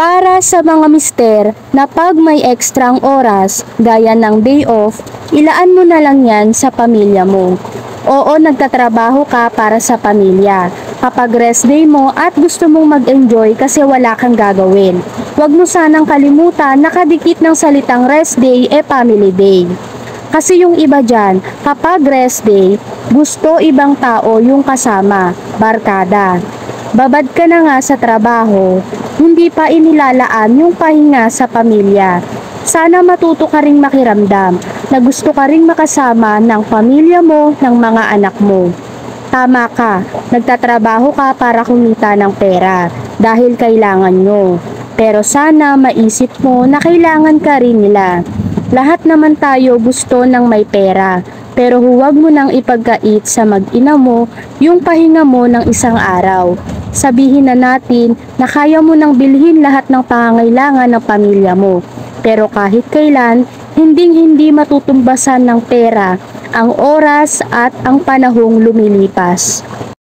Para sa mga mister na pag may ekstrang oras, gaya ng day off, ilaan mo na lang yan sa pamilya mo. Oo, nagtatrabaho ka para sa pamilya. Kapag rest day mo at gusto mong mag-enjoy kasi wala kang gagawin, huwag mo sanang kalimutan na kadikit ng salitang rest day family day. Kasi yung iba dyan, kapag rest day, gusto ibang tao yung kasama, barkada. Babad ka na nga sa trabaho, hindi pa inilalaan yung pahinga sa pamilya. Sana matuto ka ring makiramdam na gusto ka ring makasama ng pamilya mo, ng mga anak mo. Tama ka, nagtatrabaho ka para kumita ng pera dahil kailangan nyo. Pero sana maisip mo na kailangan ka rin nila. Lahat naman tayo gusto ng may pera, pero huwag mo nang ipagkait sa mag-ina mo yung pahinga mo ng isang araw. Sabihin na natin na kaya mo nang bilhin lahat ng pangangailangan ng pamilya mo. Pero kahit kailan, hindi matutumbasan ng pera ang oras at ang panahong lumilipas.